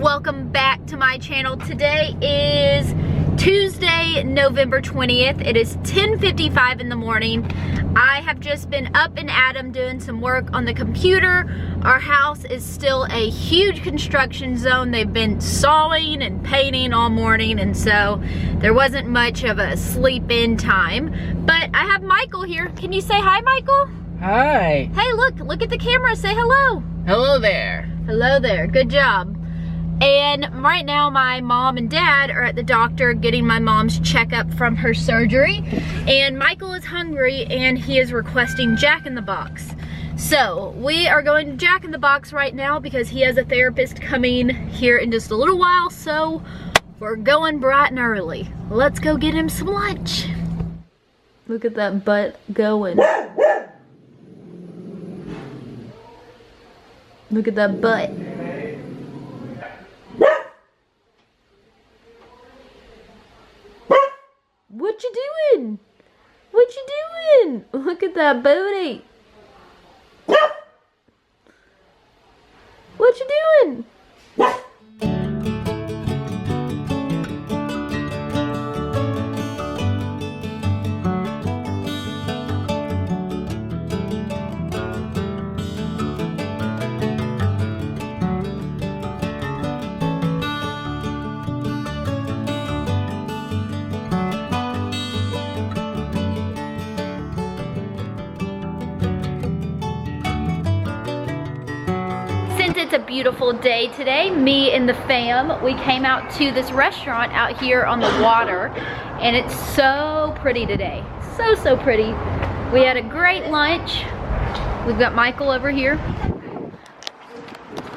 welcome back to my channel. Today is Tuesday, November 20th. It is 10:55 in the morning. I have just been up and at 'em doing some work on the computer. Our house is still a huge construction zone. They've been sawing and painting all morning, and so there wasn't much of a sleep-in time. But I have Michael here. Can you say hi, Michael? Hi. Hey, look at the camera. Say hello. Hello there. Hello there. Good job. And right now my mom and dad are at the doctor getting my mom's checkup from her surgery. And Michael is hungry and he is requesting Jack in the Box. So we are going to Jack in the Box right now because he has a therapist coming here in just a little while. So we're going bright and early. Let's go get him some lunch. Look at that butt going. Look at that butt. What you doing? What you doing? Look at that booty. What you doing? It's a beautiful day today. Me and the fam, we came out to this restaurant out here on the water, and it's so pretty today. So pretty. We had a great lunch. We've got Michael over here.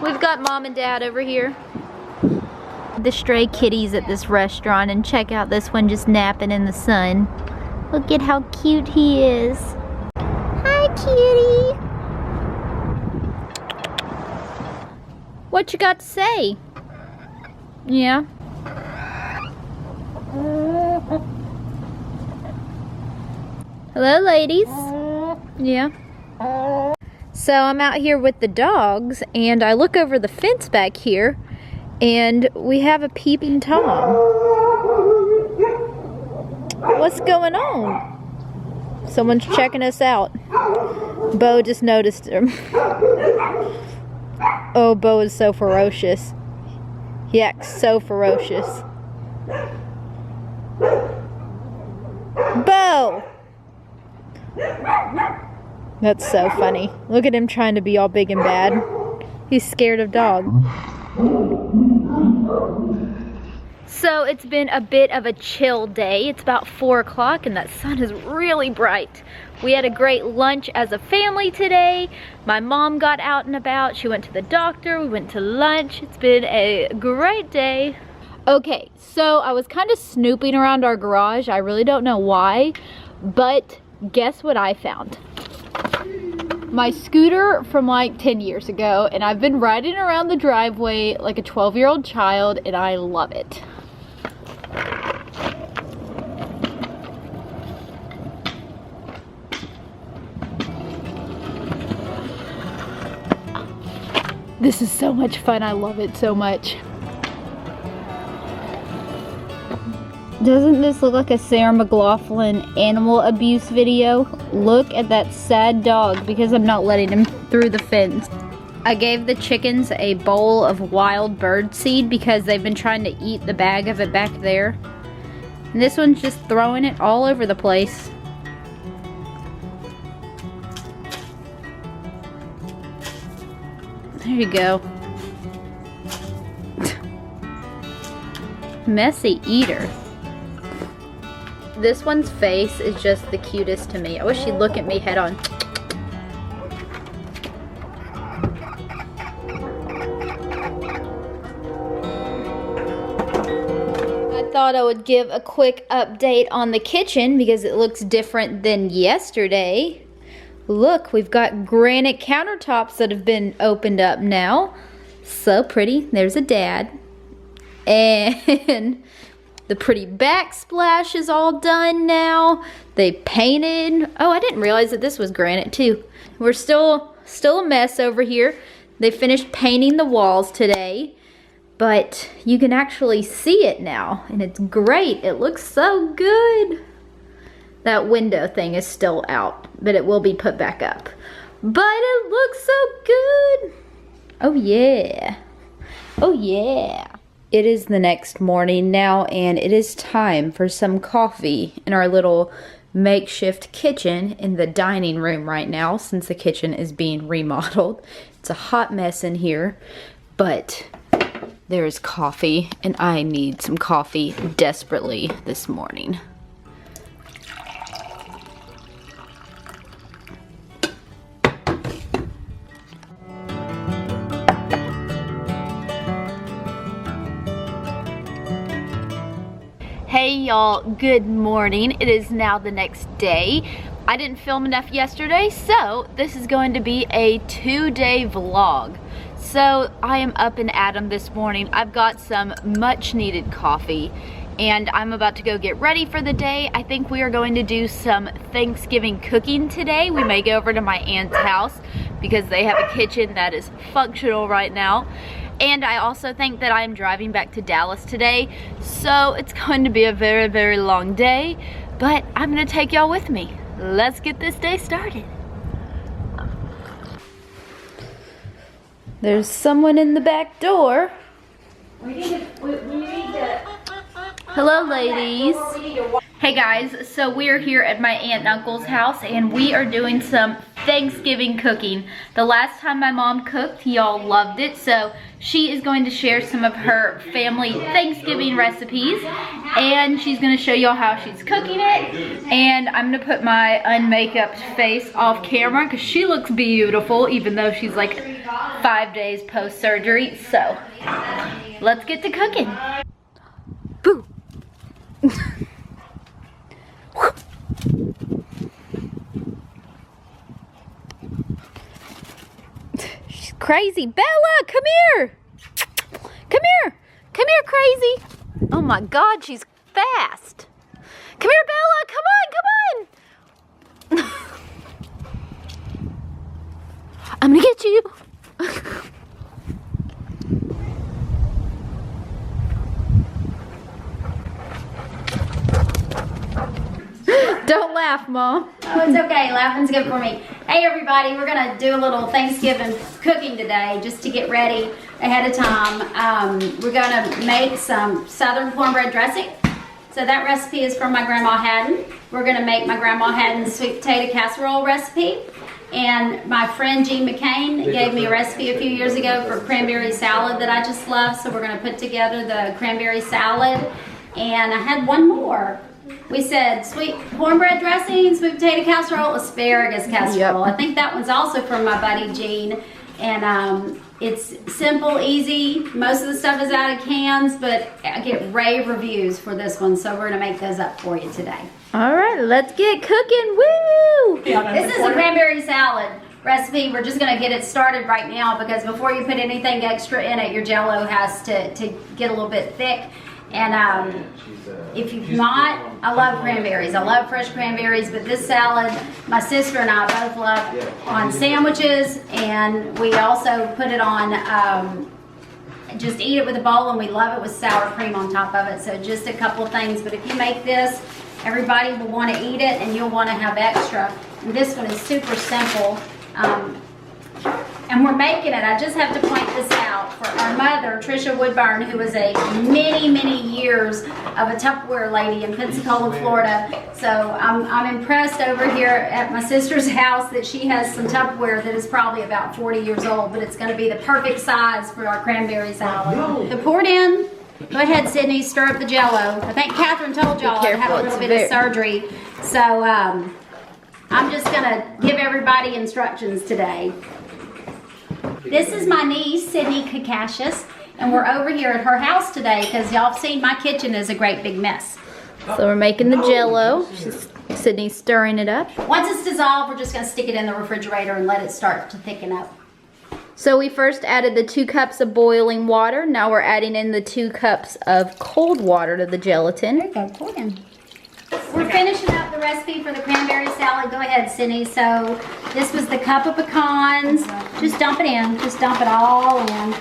We've got mom and dad over here. The stray kitties at this restaurant, and check out this one just napping in the sun. Look at how cute he is. Hi, kitty. What you got to say? Yeah. Hello, ladies. Yeah. So I'm out here with the dogs, and I look over the fence back here, and we have a peeping Tom. What's going on? Someone's checking us out. Bo just noticed him. Oh, Bo is so ferocious. He acts so ferocious. Bo! That's so funny. Look at him trying to be all big and bad. He's scared of dogs. So it's been a bit of a chill day. It's about 4 o'clock and that sun is really bright. We had a great lunch as a family today. My mom got out and about. She went to the doctor. We went to lunch. It's been a great day. Okay, so I was kind of snooping around our garage. I really don't know why, but guess what I found? My scooter from like 10 years ago, and I've been riding around the driveway like a 12-year-old child, and I love it. This is so much fun. I love it so much. Doesn't this look like a Sarah McLachlan animal abuse video? Look at that sad dog because I'm not letting him through the fence. I gave the chickens a bowl of wild bird seed because they've been trying to eat the bag of it back there. And this one's just throwing it all over the place. There you go. Messy eater. This one's face is just the cutest to me. I wish he'd look at me head on. I thought I would give a quick update on the kitchen because it looks different than yesterday. Look, we've got granite countertops that have been opened up now. So pretty. There's a dad. And the pretty backsplash is all done now. They painted. Oh, I didn't realize that this was granite too. We're still a mess over here. They finished painting the walls today. but you can actually see it now, and it's great. It looks so good. That window thing is still out, but it will be put back up. But it looks so good. Oh yeah. Oh yeah. It is the next morning now, and it is time for some coffee in our little makeshift kitchen in the dining room right now, since the kitchen is being remodeled. It's a hot mess in here, but there is coffee, and I need some coffee desperately this morning. Hey y'all, good morning. It is now the next day. I didn't film enough yesterday, so this is going to be a 2-day vlog. So I am up and at 'em this morning. I've got some much needed coffee, and I'm about to go get ready for the day. I think we are going to do some Thanksgiving cooking today. We may go over to my aunt's house because they have a kitchen that is functional right now. And I also think that I'm driving back to Dallas today, so it's going to be a very, very long day, but I'm gonna take y'all with me. Let's get this day started. There's someone in the back door. Hello, ladies. Hey guys, so we are here at my aunt and uncle's house, and we are doing some Thanksgiving cooking. The last time my mom cooked, y'all loved it, so she is going to share some of her family Thanksgiving recipes, and she's going to show y'all how she's cooking it. And I'm going to put my unmakeup face off camera because she looks beautiful, even though she's like 5 days post-surgery. So let's get to cooking. Boo! She's crazy. Bella, come here. Come here. Come here, crazy. Oh my God, she's fast. Come here, Bella. Come on, come on. I'm gonna get you. Don't laugh, Mom. Oh, it's okay. Laughing's good for me. Hey, everybody. We're going to do a little Thanksgiving cooking today just to get ready ahead of time. We're going to make some Southern cornbread dressing. So that recipe is from my Grandma Haddon. We're going to make my Grandma Haddon's sweet potato casserole recipe. And my friend Jean McCain gave me a recipe a few years ago for cranberry salad that I just love. So we're going to put together the cranberry salad. And I had one more. We said sweet cornbread dressing, sweet potato casserole, asparagus casserole. Yep. I think that one's also from my buddy Jean. And it's simple, easy. Most of the stuff is out of cans, but I get rave reviews for this one. So we're going to make those up for you today. All right, let's get cooking. Woo! This is a cranberry salad recipe. We're just going to get it started right now because before you put anything extra in it, your Jell-O has to get a little bit thick. And if you've not, I love cranberries. I love fresh cranberries, but this salad, my sister and I both love on sandwiches, and we also put it on, just eat it with a bowl, and we love it with sour cream on top of it. So just a couple of things, but if you make this, everybody will want to eat it, and you'll want to have extra. And this one is super simple. And we're making it. I just have to point this out for our mother, Trisha Woodburn, who was a many years of a Tupperware lady in Pensacola, Florida. So I'm impressed over here at my sister's house that she has some Tupperware that is probably about 40 years old, but it's going to be the perfect size for our cranberry salad. So pour it in. Go ahead, Sydney, stir up the Jell-O. I think Catherine told y'all I had a little bit of surgery. So I'm just going to give everybody instructions today. This is my niece, Sydney Kakashis, and we're over here at her house today because y'all have seen my kitchen is a great big mess. So we're making the Jell-O. Sydney's stirring it up. Once it's dissolved, we're just going to stick it in the refrigerator and let it start to thicken up. So we first added the 2 cups of boiling water. Now we're adding in the 2 cups of cold water to the gelatin. There you go, pour it in. We're finishing up the recipe for the cranberry salad. Go ahead, Sydney. So this was the cup of pecans. Just dump it in. Just dump it all in.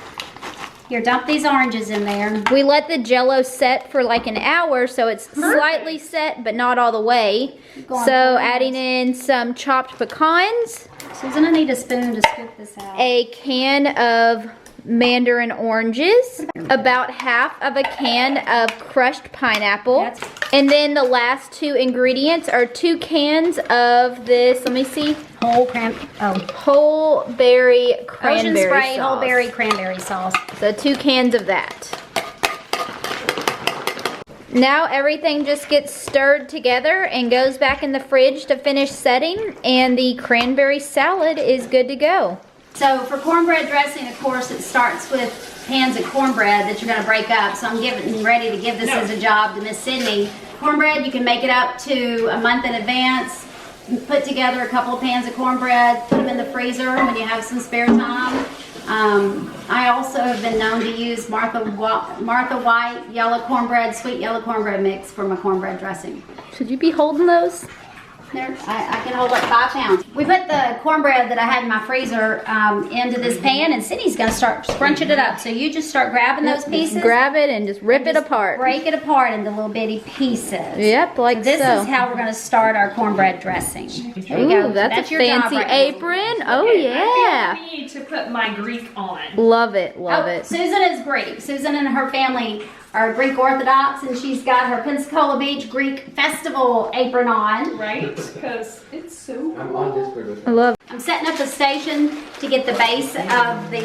Here, dump these oranges in there. We let the Jell-O set for like an hour, so it's slightly set, but not all the way. So adding in some chopped pecans. Susan, I need a spoon to scoop this out. A can of mandarin oranges, about half of a can of crushed pineapple, and then the last two ingredients are 2 cans of this, let me see, whole berry cranberry Ocean spray, sauce. whole berry cranberry sauce. So 2 cans of that. Now everything just gets stirred together and goes back in the fridge to finish setting, and the cranberry salad is good to go. So for cornbread dressing, of course, it starts with pans of cornbread that you're going to break up. So I'm getting ready to give this as a job to Miss Sydney. Cornbread, you can make it up to a month in advance. Put together a couple of pans of cornbread, put them in the freezer when you have some spare time. I also have been known to use Martha White yellow cornbread, sweet yellow cornbread mix for my cornbread dressing. Should you be holding those? There, I can hold up 5 pounds. We put the cornbread that I had in my freezer into this pan, and Sydney's gonna start scrunching it up. So you just start grabbing those pieces. Grab it and just rip it apart. Break it apart into little bitty pieces. Yep, like This is how we're gonna start our cornbread dressing. Here we go. Ooh, that's a your job fancy right now. apron. Oh yeah. I need to put my Greek on. Love it, love it. Susan is Greek. Susan and her family are Greek Orthodox, and she's got her Pensacola Beach Greek Festival apron on. Right? Because it's so cool. I love it. I'm setting up a station to get the base of the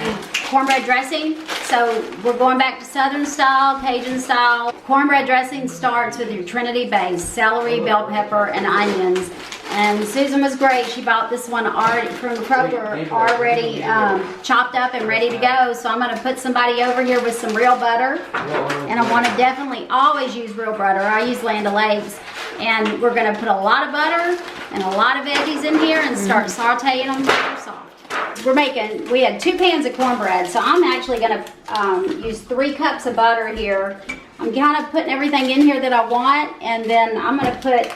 cornbread dressing. So we're going back to Southern style, Cajun style. Cornbread dressing starts with your Trinity base, celery, bell pepper, and onions. And Susan was great. She bought this one already from the Kroger, already chopped up and ready to go. So I'm going to put somebody over here with some real butter. And I want to definitely always use real butter. I use Land O'Lakes. And we're going to put a lot of butter and a lot of veggies in here and start sauteing them till they're soft. We had 2 pans of cornbread, so I'm actually going to use 3 cups of butter here. I'm kind of putting everything in here that I want, and then I'm going to put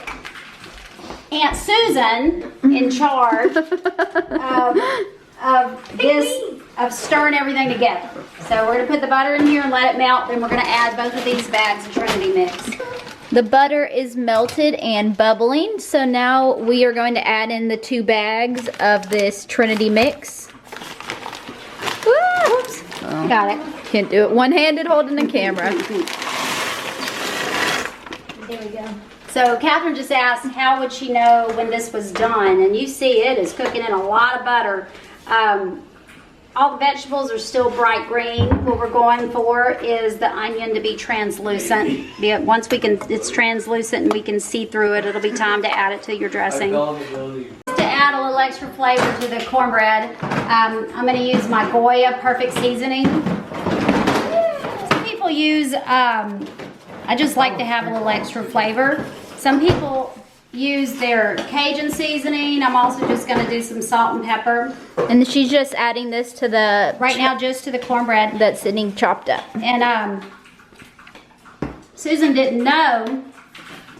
Aunt Susan in charge of stirring everything together. So we're going to put the butter in here and let it melt, then we're going to add both of these bags of Trinity mix. The butter is melted and bubbling, so now we are going to add in the 2 bags of this Trinity mix. Whoops. Oh. Got it. Can't do it one-handed holding the camera. There we go. So Catherine just asked how would she know when this was done, and you see it is cooking in a lot of butter. All the vegetables are still bright green. What we're going for is the onion to be translucent. Once it's translucent and we can see through it, it'll be time to add it to your dressing. To add a little extra flavor to the cornbread, I'm going to use my Goya Perfect Seasoning. Some people use, I just like to have a little extra flavor. Some people use their Cajun seasoning. I'm also just going to do some salt and pepper. And she's just adding this to the... Right now, just to the cornbread. That's sitting chopped up. And Susan didn't know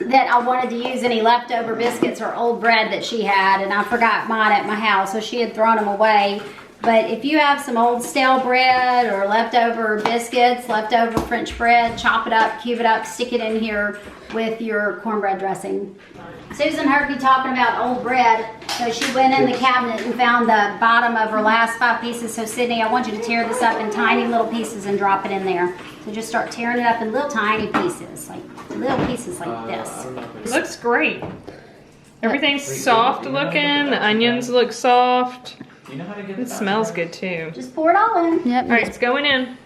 that I wanted to use any leftover biscuits or old bread that she had, and I forgot mine at my house, so she had thrown them away. But if you have some old stale bread or leftover biscuits, leftover French bread, chop it up, cube it up, stick it in here with your cornbread dressing. Susan heard me talking about old bread, so she went in the cabinet and found the bottom of her last 5 pieces. So Sydney, I want you to tear this up in tiny little pieces and drop it in there. So just start tearing it up in little tiny pieces, like this. It looks great. Everything's soft looking. The onions look soft. It smells good too. Just pour it all in. Yep. All right, it's going in.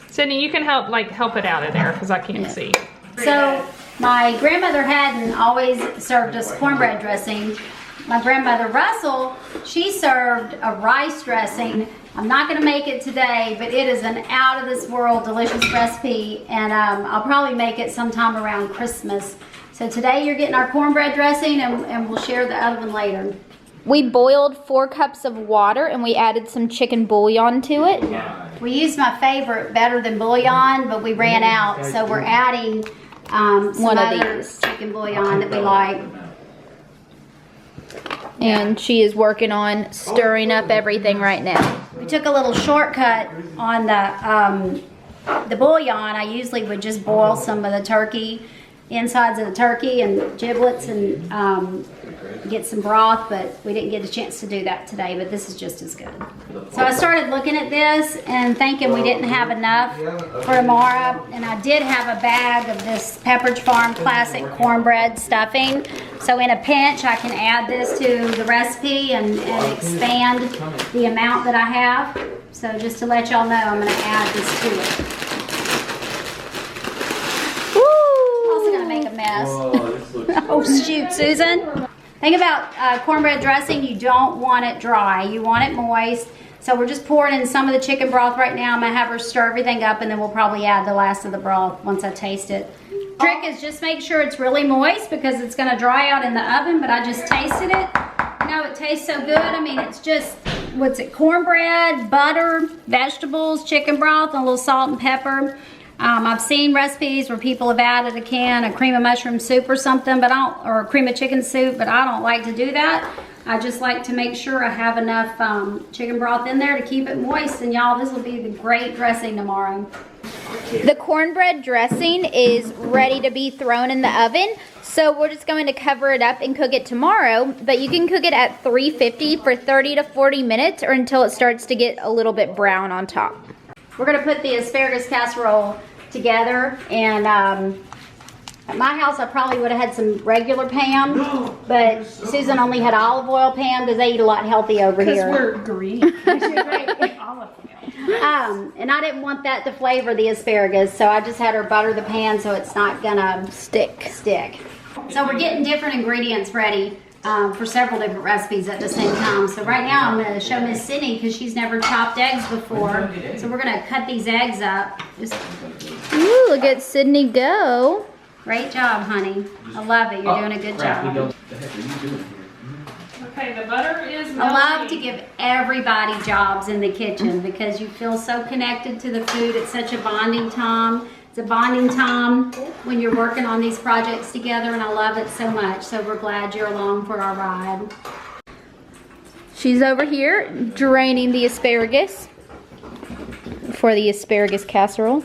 Sydney, you can help it out of there because I can't see. So my grandmother hadn't always served us cornbread dressing. My grandmother Russell, she served a rice dressing. I'm not going to make it today, but it is an out of this world delicious recipe, and I'll probably make it sometime around Christmas. So today you're getting our cornbread dressing, and we'll share the other one later. We boiled 4 cups of water and we added some chicken bouillon to it. We used my favorite, Better Than Bouillon, but we ran out, so we're adding some One of other these. chicken bouillon that we like. And she is working on stirring up everything right now. we took a little shortcut on the bouillon. I usually would just boil some of the turkey, insides of the turkey and giblets, and get some broth, but we didn't get a chance to do that today, but this is just as good. So I started looking at this and thinking we didn't have enough for tomorrow, and I did have a bag of this Pepperidge Farm Classic Cornbread stuffing. So in a pinch, I can add this to the recipe and expand the amount that I have. So just to let y'all know, I'm gonna add this to it. Woo! I'm also gonna make a mess. Oh shoot, Susan. Thing about cornbread dressing, you don't want it dry. You want it moist. So we're just pouring in some of the chicken broth right now. I'm gonna have her stir everything up, and then we'll probably add the last of the broth once I taste it. The trick is just make sure it's really moist because it's gonna dry out in the oven, but I just tasted it. You know, it tastes so good. I mean, it's just, what's it, cornbread, butter, vegetables, chicken broth, and a little salt and pepper. I've seen recipes where people have added a can of cream of mushroom soup or something, but or cream of chicken soup, but I don't like to do that. I just like to make sure I have enough chicken broth in there to keep it moist, and y'all, this will be the great dressing tomorrow. The cornbread dressing is ready to be thrown in the oven, so we're just going to cover it up and cook it tomorrow, but you can cook it at 350 for 30 to 40 minutes or until it starts to get a little bit brown on top. We're gonna put the asparagus casserole together, and at my house I probably would have had some regular Pam, but Susan only had olive oil Pam because they eat a lot healthy over here. Because we're green. Olive oil. And I didn't want that to flavor the asparagus, so I just had her butter the pan so it's not gonna stick. So we're getting different ingredients ready for several different recipes at the same time. So right now I'm going to show Miss Sydney because she's never chopped eggs before. So we're going to cut these eggs up. Ooh, look at Sydney go. Great job, honey. I love it. You're doing a good job. Okay, the butter is melting. I love to give everybody jobs in the kitchen because you feel so connected to the food. It's such a bonding time. It's a bonding time when you're working on these projects together, and I love it so much. So we're glad you're along for our ride. She's over here draining the asparagus for the asparagus casserole.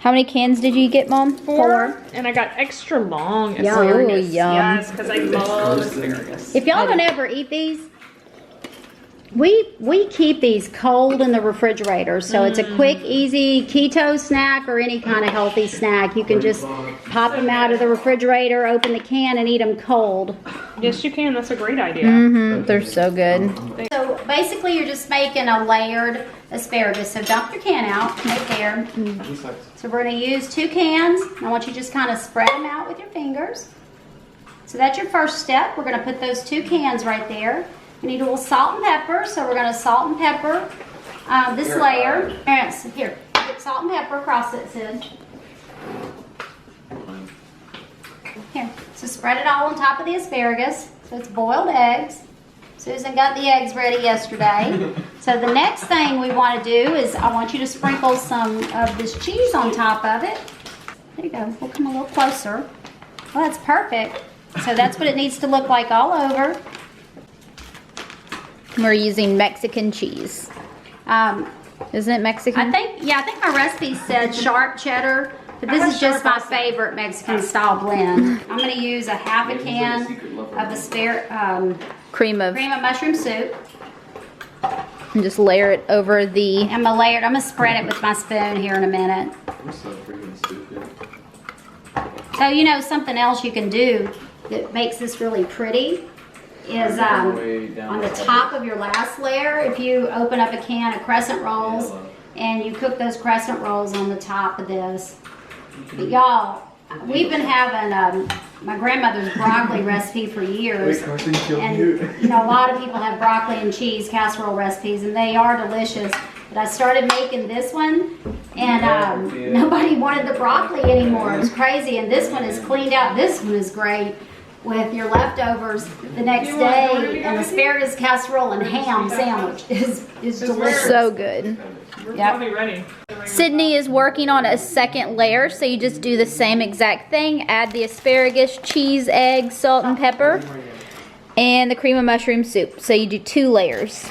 How many cans did you get, Mom? 4. And I got extra long Yum. asparagus. Ooh, yum. Yes, because I love asparagus. If y'all don't ever eat these, we keep these cold in the refrigerator, so it's a quick, easy keto snack or any kind of healthy snack. You can just pop them out of the refrigerator, open the can, and eat them cold. Yes, you can. That's a great idea. They're so good. So basically, you're just making a layered asparagus. So dump your can out right there. So we're going to use 2 cans. I want you to just kind of spread them out with your fingers. So that's your first step. We're going to put those 2 cans right there. We need a little salt and pepper, so we're going to salt and pepper this layer. Here, get salt and pepper across it, Sid. Here, so spread it all on top of the asparagus. So it's boiled eggs. Susan got the eggs ready yesterday. So the next thing we want to do is I want you to sprinkle some of this cheese on top of it. There you go. We'll come a little closer. Well, that's perfect. So that's what it needs to look like all over. We're using Mexican cheese. Isn't it Mexican? I think my recipe said sharp cheddar, but this is just my favorite Mexican style blend. I'm going to use a half a can of cream of mushroom soup. And just layer it over the... I'm going to spread it with my spoon here in a minute. So, you know, something else you can do that makes this really pretty is on the top of your last layer, if you open up a can of crescent rolls and you cook those crescent rolls on the top of this. But y'all, we've been having my grandmother's broccoli recipe for years, and you know, a lot of people have broccoli and cheese casserole recipes, and they are delicious. But I started making this one, and nobody wanted the broccoli anymore. It was crazy, and this one is cleaned out. This one is great with your leftovers the next day. An asparagus casserole and ham sandwich is delicious. So good. We're probably ready. Sydney is working on a second layer, so you just do the same exact thing. Add the asparagus, cheese, egg, salt and pepper, and the cream of mushroom soup. So you do 2 layers.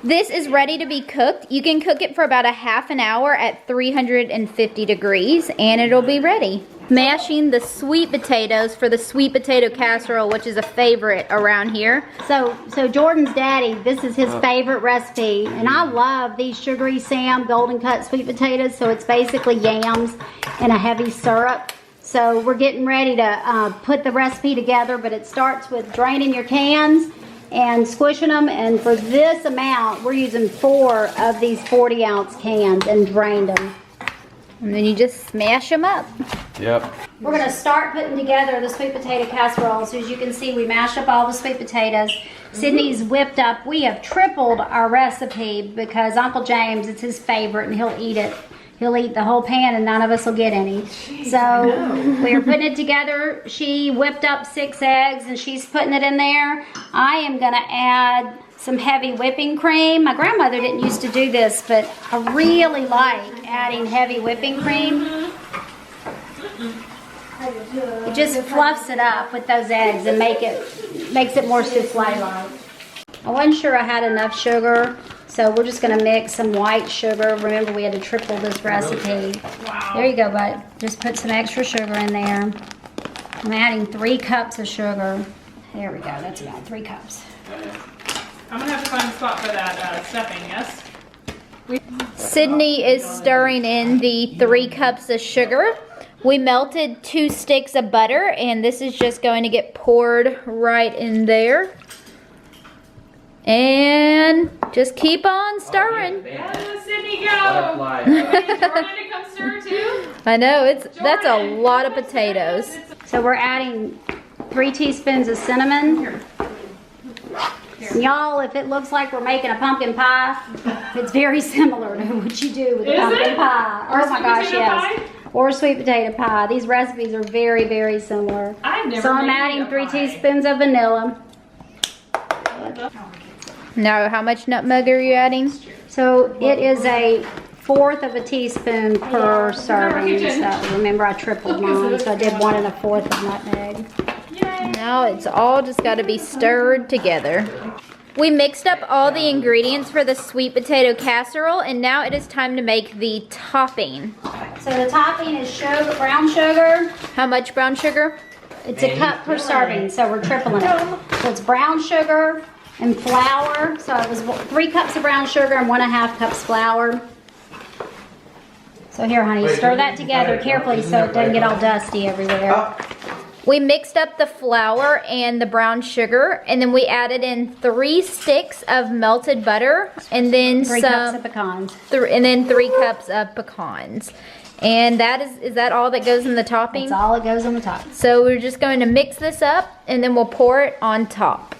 This is ready to be cooked. You can cook it for about a half an hour at 350 degrees and it'll be ready. Mashing the sweet potatoes for the sweet potato casserole, which is a favorite around here. So Jordan's daddy, this is his favorite recipe, and I love these sugary Sam golden cut sweet potatoes. So it's basically yams and a heavy syrup. So we're getting ready to put the recipe together, but it starts with draining your cans and squishing them, and for this amount we're using 4 of these 40-ounce cans and drained them. And then you just smash them up. Yep. We're going to start putting together the sweet potato casserole. So as you can see, we mashed up all the sweet potatoes. Sydney's whipped up. We have tripled our recipe because Uncle James, it's his favorite, and he'll eat it. He'll eat the whole pan and none of us will get any. So we are putting it together. She whipped up 6 eggs and she's putting it in there. I am going to add some heavy whipping cream. My grandmother didn't used to do this, but I really like adding heavy whipping cream. It just fluffs it up with those eggs and makes it more souffle-like. I wasn't sure I had enough sugar, so we're just going to mix some white sugar. Remember, we had to triple this recipe. Wow. There you go, bud. Just put some extra sugar in there. I'm adding 3 cups of sugar. There we go. That's about 3 cups. I'm gonna have to find a spot for that stuffing, yes? Sydney is stirring in the 3 cups of sugar. We melted 2 sticks of butter, and this is just going to get poured right in there. And just keep on stirring. Yeah, Sydney, go! Jordan to come stir too? I know, that's a lot of potatoes. So we're adding 3 teaspoons of cinnamon. Y'all, if it looks like we're making a pumpkin pie, it's very similar to what you do with a pumpkin pie. Oh my gosh, yes. Pie? Or sweet potato pie. These recipes are very, very similar. I've never So I'm made adding a 3 pie. teaspoons of vanilla. Now, how much nutmeg are you adding? So it is a 1/4 of a teaspoon per serving. So remember, I tripled mine, so I did 1 1/4 of nutmeg. Now it's all just got to be stirred together. We mixed up all the ingredients for the sweet potato casserole, and now it is time to make the topping. So the topping is sugar, brown sugar. How much brown sugar? It's a cup per serving, so we're tripling it. So it's brown sugar and flour. So it was 3 cups of brown sugar and 1 1/2 cups flour. So here, honey, stir that together carefully so it doesn't get all dusty everywhere. We mixed up the flour and the brown sugar, and then we added in 3 sticks of melted butter, and then 3 cups of pecans. and then 3 cups of pecans. And that is that all that goes in the topping? That's all it goes on the top. So we're just going to mix this up, and then we'll pour it on top.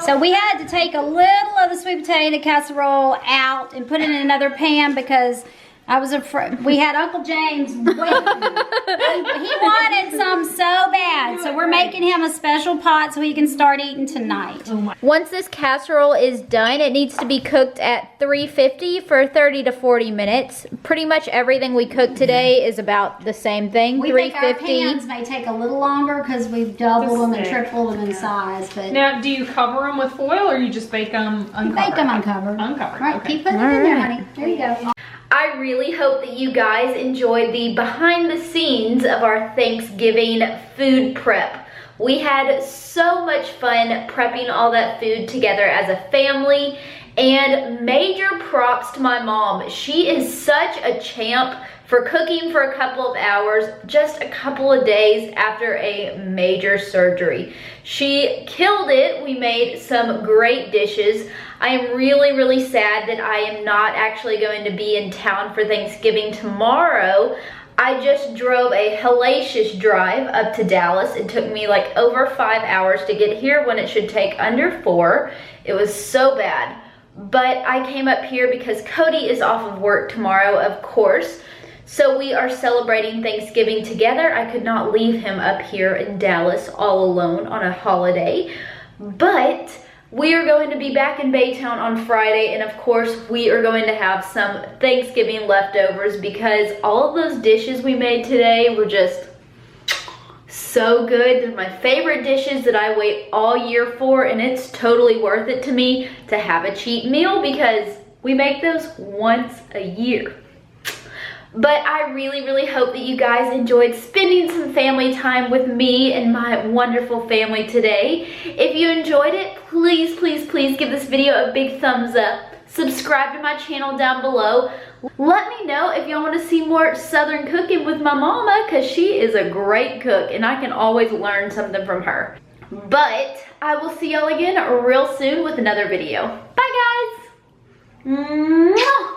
So we had to take a little of the sweet potato casserole out and put it in another pan because I was afraid. We had Uncle James waiting. He wanted some so bad. So we're making him a special pot so he can start eating tonight. Once this casserole is done, it needs to be cooked at 350 for 30 to 40 minutes. Pretty much everything we cooked today is about the same thing, We think our 350. pans may take a little longer because we've doubled them and tripled them in size. But Now, do you cover them with foil or you just bake them uncovered? bake them uncovered. Uncovered, Right, okay. keep putting it in there, honey. There you go. I really hope that you guys enjoyed the behind the scenes of our Thanksgiving food prep. We had so much fun prepping all that food together as a family, and major props to my mom. She is such a champ for cooking for a couple of hours, just a couple of days after a major surgery. She killed it. We made some great dishes. I am really, really sad that I am not actually going to be in town for Thanksgiving tomorrow. I just drove a hellacious drive up to Dallas. It took me like over 5 hours to get here when it should take under 4. It was so bad. But I came up here because Cody is off of work tomorrow, of course. So we are celebrating Thanksgiving together. I could not leave him up here in Dallas all alone on a holiday. But we are going to be back in Baytown on Friday, and of course we are going to have some Thanksgiving leftovers because all of those dishes we made today were just so good. They're my favorite dishes that I wait all year for, and it's totally worth it to me to have a cheat meal because we make those once a year. But I really hope that you guys enjoyed spending some family time with me and my wonderful family today. If you enjoyed it, please give this video a big thumbs up. Subscribe to my channel down below. Let me know if y'all want to see more Southern cooking with my mama, because she is a great cook and I can always learn something from her. But I will see y'all again real soon with another video. Bye guys! Mwah!